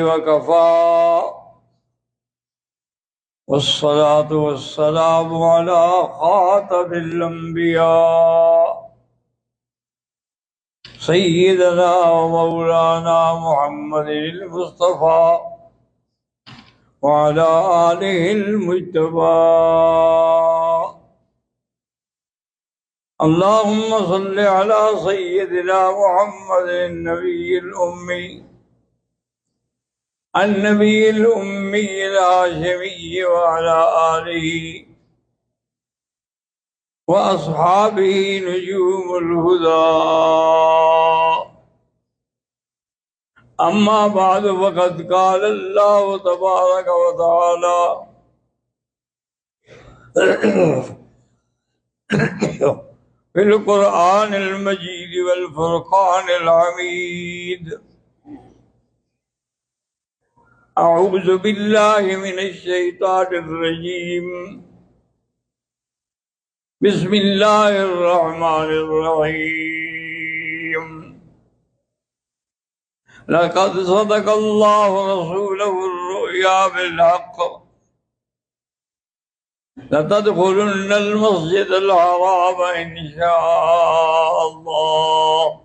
وكفى والصلاة والسلام على خاتم الأنبياء سيدنا ومولانا محمد المصطفى وعلى آله المجتبى. اللهم صل على سيدنا محمد النبي الأمي الهاشمي وعلى آله وأصحابه نجوم الهدى. أما بعد فقد قال الله تبارك وتعالى في القرآن المجيد والفرقان الحميد: أعوذ بالله من الشيطان الرجيم. بسم الله الرحمن الرحيم. لقد صدق الله رسوله الرؤيا بالحق لتدخلن المسجد الحرام إن شاء الله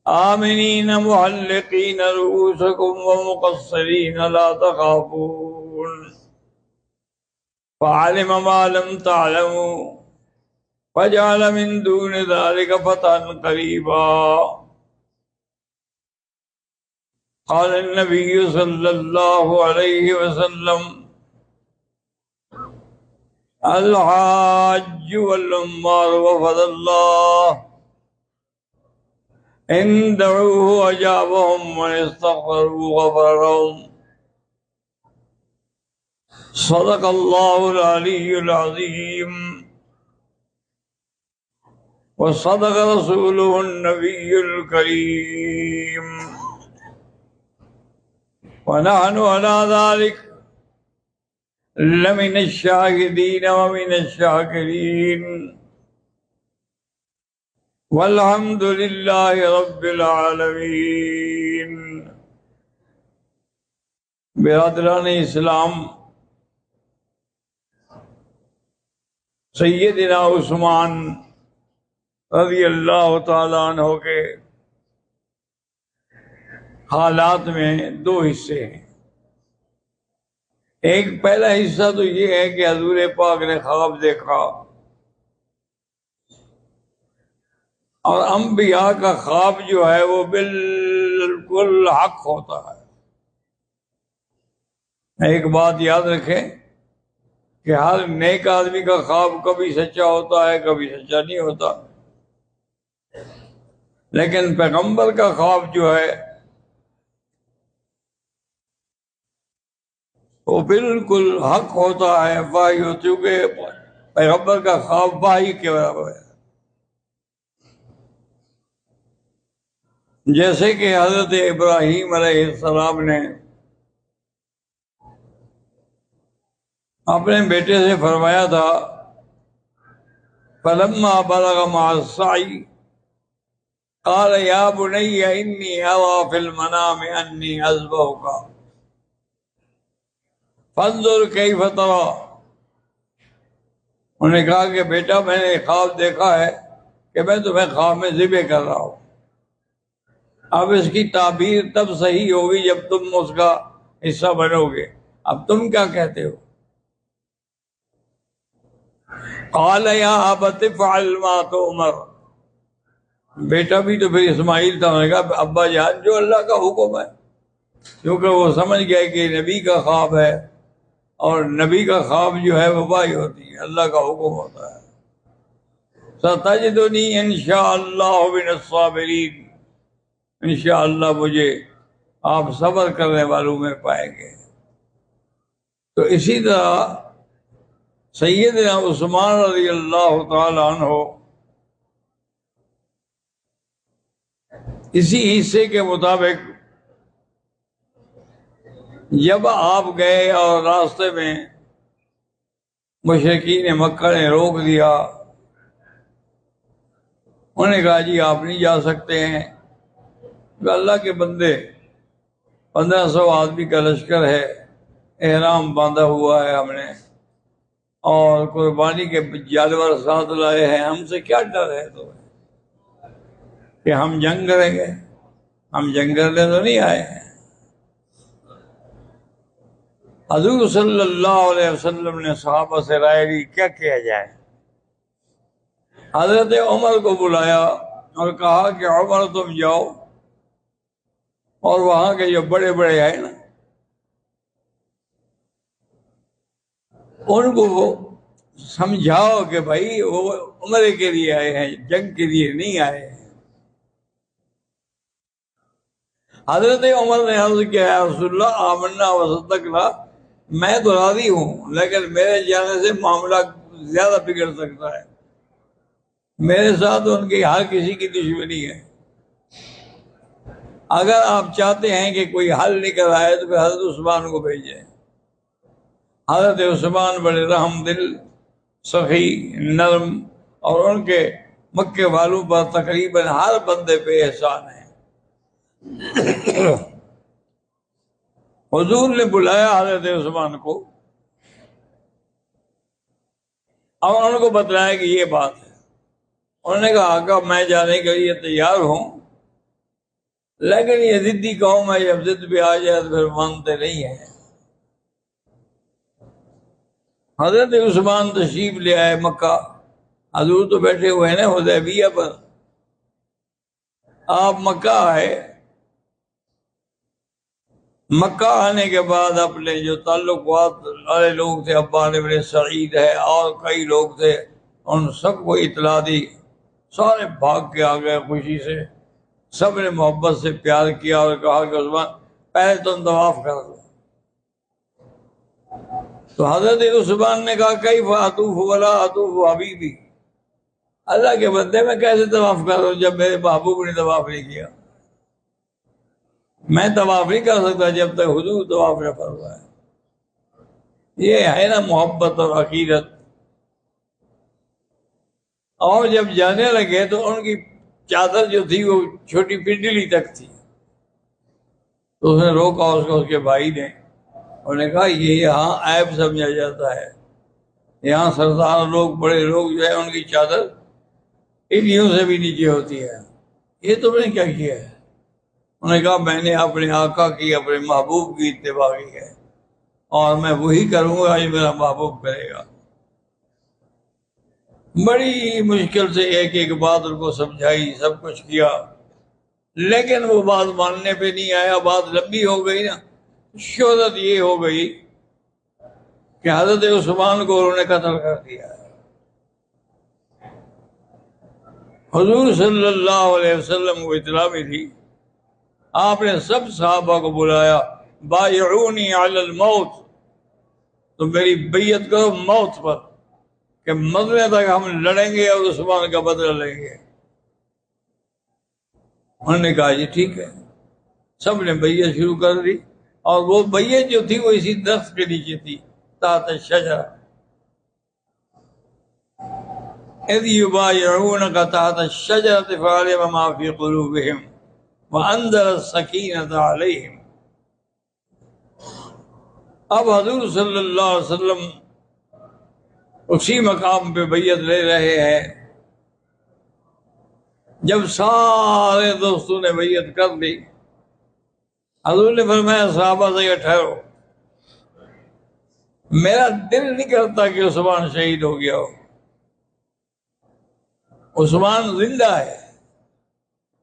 آمنين محلقين رؤوسكم ومقصرين لا تخافون فعلم ما لم تعلموا فجعل من دون ذلك فتحا قريبا. قال النبي صلى الله عليه وسلم: الحاج والعمار وفد الله إن دعوه أجابهم وإن استغفروا غفر لهم. صدق الله العلي العظيم وصدق رسوله النبي الكريم ونحن على ذلك لمن الشاهدين ومن الشاكرين والحمد لله رب العالمين. برادران اسلام، سیدنا عثمان رضی اللہ تعالیٰ عنہ کے حالات میں دو حصے ہیں. ایک پہلا حصہ تو یہ ہے کہ حضور پاک نے خواب دیکھا، اور انبیاء کا خواب جو ہے وہ بالکل حق ہوتا ہے. ایک بات یاد رکھیں کہ ہر نیک آدمی کا خواب کبھی سچا ہوتا ہے، کبھی سچا نہیں ہوتا، لیکن پیغمبر کا خواب جو ہے وہ بالکل حق ہوتا ہے، وحی ہوتی ہے، کیونکہ پیغمبر کا خواب وحی کے برابر ہے. جیسے کہ حضرت ابراہیم علیہ السلام نے اپنے بیٹے سے فرمایا تھا: فلما بلغ معه السعي قال يا بني إني أرى في المنام أني أذبحك فانظر كيف ترى. انہوں نے کہا کہ بیٹا، میں نے خواب دیکھا ہے کہ میں تمہیں خواب میں ذبح کر رہا ہوں. اب اس کی تعبیر تب صحیح ہوگی جب تم اس کا حصہ بنو گے. اب تم کیا کہتے ہو؟ قال یا ابت افعل ما تؤمر. بیٹا بھی تو پھر اسماعیل تھا، انہوں نے کہا ابا جان جو اللہ کا حکم ہے، کیونکہ وہ سمجھ گئے کہ نبی کا خواب ہے، اور نبی کا خواب جو ہے وہ وحی ہوتی ہے، اللہ کا حکم ہوتا ہے. ستجدنی انشاءاللہ من الصابرین. انشاءاللہ مجھے آپ صبر کرنے والوں میں پائیں گے. تو اسی طرح سیدنا عثمان رضی اللہ تعالی عنہ اسی حصے کے مطابق جب آپ گئے اور راستے میں مشرکین مکہ نے روک دیا انہوں نے کہا جی آپ نہیں جا سکتے ہیں، کہ اللہ کے بندے 1500 آدمی کا لشکر ہے، احرام باندھا ہوا ہے ہم نے، اور قربانی کے جانور ساتھ لائے ہیں، ہم سے کیا ڈر ہے تو کہ ہم جنگ کریں گے؟ ہم جنگ کرنے تو نہیں آئے ہیں۔ حضور صلی اللہ علیہ وسلم نے صحابہ سے رائے لی کیا کیا جائے۔ حضرت عمر کو بلایا اور کہا کہ عمر تم جاؤ اور وہاں کے جو بڑے بڑے ہیں نا ان کو سمجھاؤ کہ بھائی وہ عمرے کے لیے آئے ہیں، جنگ کے لیے نہیں آئے ہیں۔ حضرت عمر نے عرض کیا یا رسول اللہ آمنا وصدقنا، میں تو راضی ہوں لیکن میرے جانے سے معاملہ زیادہ بگڑ سکتا ہے، میرے ساتھ ان کی ہر کسی کی دشمنی ہے، اگر آپ چاہتے ہیں کہ کوئی حل نکل آئے تو پھر حضرت عثمان کو بھیجیں۔ حضرت عثمان بڑے رحم دل، سخی، نرم، اور ان کے مکے والوں پر تقریباً ہر بندے پہ احسان ہے۔ حضور نے بلایا حضرت عثمان کو اور ان کو بتلایا کہ یہ بات ہے۔ انہوں نے کہا آقا میں جانے کے لیے تیار ہوں لیکن یہ ضدی قوم ہے، جب ضد پہ آ جائے تو پھر مانتے نہیں ہیں۔ حضرت عثمان تشریف لے آئے مکہ، حضور تو بیٹھے ہوئے ہیں نا حدیبیہ پر، آپ مکہ آئے۔ مکہ آنے کے بعد اپنے جو تعلقات والے لوگ تھے، عبان ابن سعید ہے اور کئی لوگ تھے، ان سب کو اطلاع دی، سارے بھاگ کے آ گئے خوشی سے، سب نے محبت سے پیار کیا اور کہا کہ عثمان پہلے تم طواف کر دو۔ تو حضرت عثمان نے کہا کیف اطوف ولا اطوف حبیبی، اللہ کے بندے میں کیسے طواف کروں جب میرے محبوب نے طواف نہیں کیا؟ میں طواف نہیں کر سکتا جب تک حضور طواف نہ فرمائے۔ یہ ہے نا محبت اور عقیدت۔ اور جب جانے لگے تو ان کی چادر جو تھی وہ چھوٹی پنڈلی تک تھی، تو اس نے روکا اس کو، اس کے بھائی نے، انہوں نے کہا یہ یہاں عیب سمجھا جاتا ہے، یہاں سردار لوگ، بڑے لوگ جو ہے ان کی چادر انہیوں سے بھی نیچے ہوتی ہے، یہ تم نے کیا کیا ہے؟ انہوں نے کہا میں نے اپنے آقا کی، اپنے محبوب کی اتباع کی ہے اور میں وہی کروں گا جو میرا محبوب کرے گا۔ بڑی مشکل سے ایک ایک بات ان کو سمجھائی، سب کچھ کیا، لیکن وہ بات ماننے پہ نہیں آیا۔ بات لمبی ہو گئی نا، شہرت یہ ہو گئی کہ حضرت عثمان کو انہوں نے قتل کر دیا۔ حضور صلی اللہ علیہ وسلم کو اطلاع بھی تھی، آپ نے سب صحابہ کو بلایا، بایعونی علی الموت، تو میری بیعت کرو موت پر کہ مرنے تک ہم لڑیں گے اور عثمان کا بدلہ لیں گے۔ انہوں نے کہا جی ٹھیک ہے، سب نے بیعت شروع کر دی، اور وہ بیعت جو تھی وہ اسی درخت کے نیچے تھی، تحت الشجرہ، اذ یبایعونک تحت الشجرۃ فعلم ما فی قلوبہم وانزل السکینۃ علیہم۔ اب حضور صلی اللہ علیہ وسلم اسی مقام پہ بیعت لے رہے ہیں۔ جب سارے دوستوں نے بیعت کر لی، حضور نے فرمایا صحابہ سے کہ ٹھہرو، میرا دل نہیں کرتا کہ عثمان شہید ہو گیا ہو، عثمان زندہ ہے،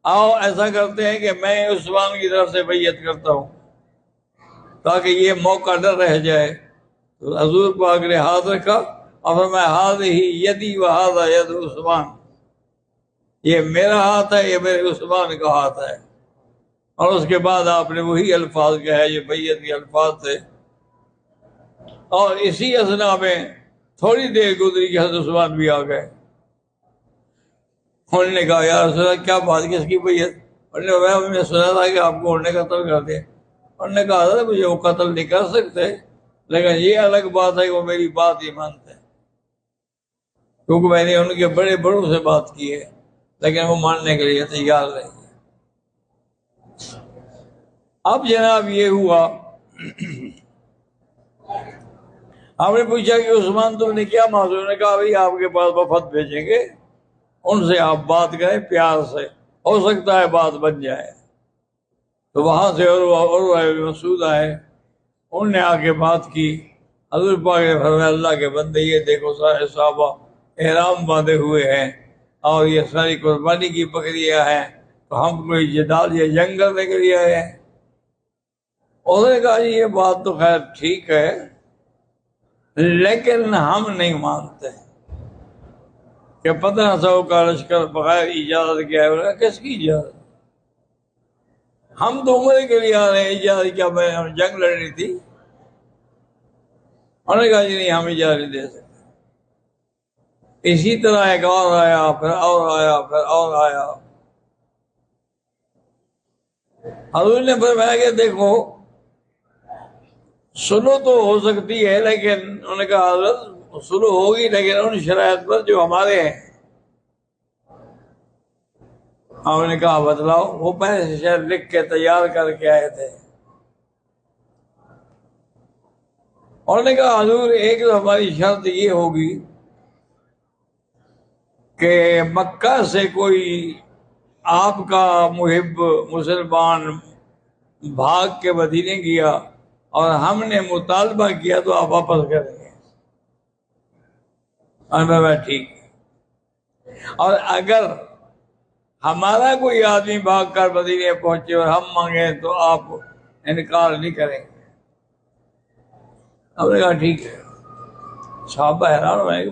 آؤ ایسا کرتے ہیں کہ میں عثمان کی طرف سے بیعت کرتا ہوں تاکہ یہ موقع نہ رہ جائے۔ تو حضور پاک نے ہاتھ رکھا اور فرمایا ہذہ یدی وہذا ید عثمان، یہ میرا ہاتھ ہے، یہ میرے عثمان کا ہاتھ ہے۔ اور اس کے بعد آپ نے وہی الفاظ کہے جو بیعت کے الفاظ تھے، اور اسی اثنا میں تھوڑی دیر گزری کہ حضرت عثمان بھی آ گئے۔ انہوں نے کہا یا رسول اللہ کیا بات، کس کی بیعت؟ انہوں نے سنا تھا کہ آپ کو انہوں نے قتل کر دیا۔ انہوں نے کہا حضرت مجھے وہ قتل نہیں کر سکتے، لیکن یہ الگ بات ہے کہ وہ میری بات ہی مانتے ہیں، کیونکہ میں نے ان کے بڑے بڑوں سے بات کی ہے، لیکن وہ ماننے کے لیے تیار نہیں. اب جناب یہ ہوا، ہم نے پوچھا کہ عثمان تم نے کیا معذور؟ نے کہا بھائی آپ کے پاس وفد بھیجیں گے، ان سے آپ بات کریں پیار سے، ہو سکتا ہے بات بن جائے. تو وہاں سے اور مسعود آئے، انہوں نے آ کے بات کی. حضور پاک نے فرمایا اللہ کے بندے یہ دیکھو سارے صحابہ احرام باندھے ہوئے ہیں اور یہ ساری قربانی کی بکریاں ہیں، تو ہم کوئی جدال یا جنگ کرنے کے لیے آئے ہیں؟ انہوں نے کہا جی یہ بات تو خیر ٹھیک ہے لیکن ہم نہیں مانتے کہ 1500 کا لشکر بغیر اجازت کیا ہے. کس کی اجازت؟ ہم تو عمرے کے لیے آ رہے ہیں، اجازت کیا میں جنگ لڑنی تھی؟ انہوں نے کہا جی نہیں ہم اجازت نہیں دے سکتے. اسی طرح ایک اور آیا، پھر اور آیا، پھر اور آیا. حضور نے فرمایا کہ دیکھو سلو تو ہو سکتی ہے لیکن انہوں نے کہا حضرت سلو ہوگی لیکن ان شرائط پر جو ہمارے ہیں. ہم نے کہا بتلاؤ. وہ پہلے شہر لکھ کے تیار کر کے آئے تھے. انہوں نے کہا حضور ایک تو ہماری شرط یہ ہوگی کہ مکہ سے کوئی آپ کا محب مسلمان بھاگ کے مدینے گیا اور ہم نے مطالبہ کیا تو آپ واپس کریں گے. میں ٹھیک ہے. اور اگر ہمارا کوئی آدمی بھاگ کر مدینے پہنچے اور ہم مانگیں تو آپ انکار نہیں کریں گے. ہم نے کہا ٹھیک ہے. صحابہ حیران ہوئے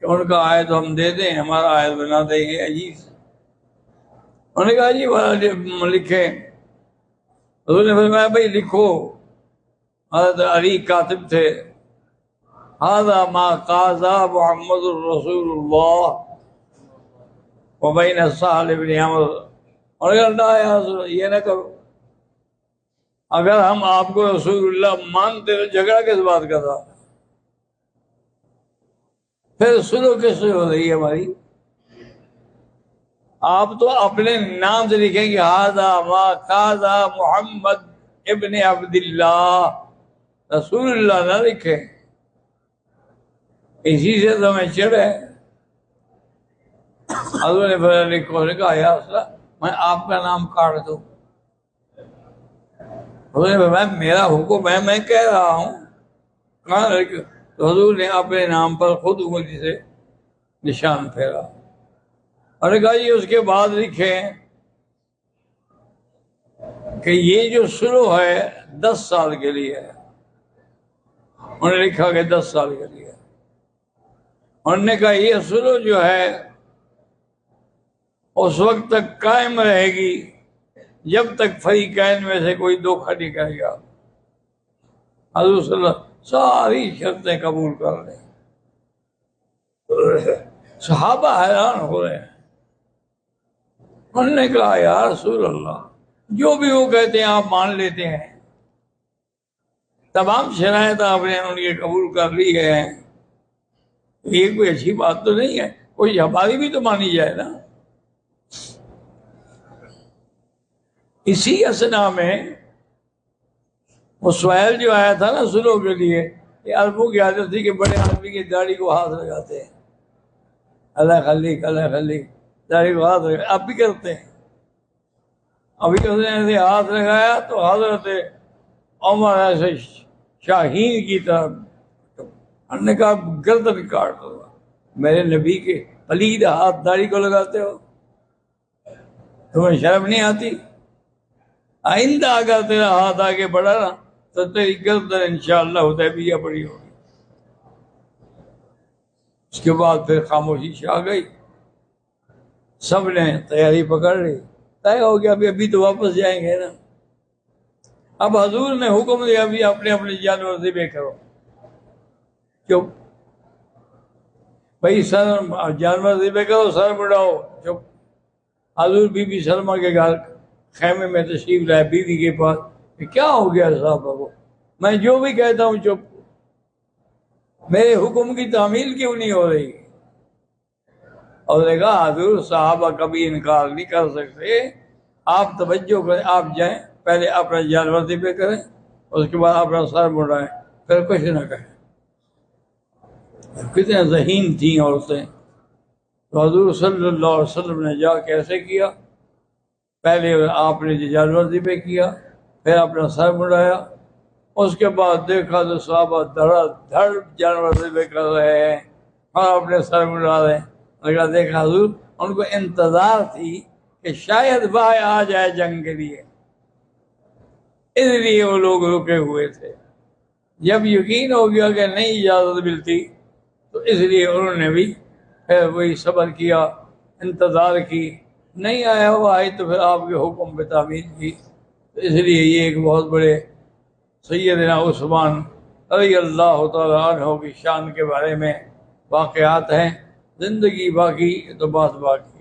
کہ ان کا آیت ہم دے دیں، ہمارا آیت بنا دیں گے عجیب. انہوں نے کہا جی لکھیں. حضور نے فرمایا بھائی لکھو. حضرت علی کاتب تھے. هذا ما قاضى محمد رسول اللہ وبین سہل بن عمرو. اور یہ نہ کرو، اگر ہم آپ کو رسول اللہ مانتے تو جھگڑا کس بات کا تھا؟ پھر سلو کس سے ہو رہی ہے ہماری؟ آپ تو اپنے نام سے لکھیں گے هذا ما قاضى محمد ابن عبد اللہ، رسول اللہ نہ لکھیں. اسی سے تو ہمیں چڑھ ہے. حضور نے پھر لکھو. نے کہا یا رسول اللہ میں آپ کا نام کاٹ دوں. حضور نے فرمایا میرا حکم ہے، میں کہہ رہا ہوں. کہاں لکھو؟ تو حضور نے اپنے نام پر خود انگلی سے نشان پھیرا. اور نے کہا یہ اس کے بعد لکھیں کہ یہ جو سلو ہے 10 سال کے لیے ہے. انہوں نے لکھا کہ 10 سال کے لیے. انہوں نے کہا یہ سلو جو ہے اس وقت تک قائم رہے گی جب تک فریقین میں سے کوئی دھوکہ نہیں کرے گا. حضور صلی اللہ علیہ وسلم ساری شرطیں قبول کر لیں. صحابہ حیران ہو رہے ہیں. انہوں نے کہا یا رسول اللہ جو بھی وہ کہتے ہیں آپ مان لیتے ہیں، تمام شرائط آپ نے ان کے قبول کر لی ہے، یہ کوئی اچھی بات تو نہیں ہے، کوئی ہماری بھی تو مانی جائے نا. اسی اسنا میں وہ سہیل جو آیا تھا نا سلو کے لیے، یہ عربوں کی عادت تھی کہ بڑے آدمی کی داڑھی کو ہاتھ لگاتے ہیں، اللہ خلیق اللہ خلیق، داڑھی کو ہاتھ لگا. اب بھی کرتے ہیں. ابھی اس نے ایسے ہاتھ لگایا تو حضرت عمر ایسے شاہین کی طرف ہم نے کہا گردن کاٹ دو. میرے نبی کے پلید ہاتھ داڑھی کو لگاتے ہو، تمہیں شرم نہیں آتی؟ آئندہ اگر تیرا ہاتھ آگے بڑھا نا تو تیری گردن انشاءاللہ حدیبیہ پڑی ہوگی. اس کے بعد پھر خاموشی چھا گئی. سب نے تیاری پکڑ لی. طے ہو گیا ابھی تو واپس جائیں گے نا. اب حضور نے حکم دیا ابھی اپنے اپنے جانور ذبح کرو. چپ بھائی، سر جانور ذبح کرو، سر بڑھاؤ. چپ. حضور بی بی سلمہ کے گھر خیمے میں تشریف لائے بیوی کے پاس. کیا ہو گیا صاحب کو؟ میں جو بھی کہتا ہوں چپ. میرے حکم کی تعمیل کیوں نہیں ہو رہی؟ اور نے کہا حضور صحابہ کبھی انکار نہیں کر سکتے، آپ توجہ کریں، آپ جائیں پہلے اپنا جانور ذبح کریں، اس کے بعد اپنا سر مڑائیں، پھر کچھ نہ کہیں۔ کتنے ذہین تھیں عورتیں۔ تو حضور صلی اللہ علیہ وسلم نے جا کیسے کیا، پہلے آپ نے جانور ذبح کیا، پھر اپنا سر مڑایا، اس کے بعد دیکھا تو صحابہ دھڑا دھڑ جانور ذبح کر رہے ہیں اور اپنے سر مڑا رہے ہیں۔ لگا دیکھا حضور ان کو انتظار تھی کہ شاید بھائی آ جائے جنگ کے لیے، اس لیے وہ لوگ رکے ہوئے تھے۔ جب یقین ہو گیا کہ نہیں اجازت ملتی تو اس لیے انہوں نے بھی پھر وہی صبر کیا، انتظار کی، نہیں آیا وہ آئی تو پھر آپ کے حکم پہ تعمیل کی۔ تو اس لیے یہ ایک بہت بڑے سیدنا عثمان رضی اللہ تعالیٰ عنہ کی شان کے بارے میں واقعات ہیں۔ زندگی باقی تو بات باقی۔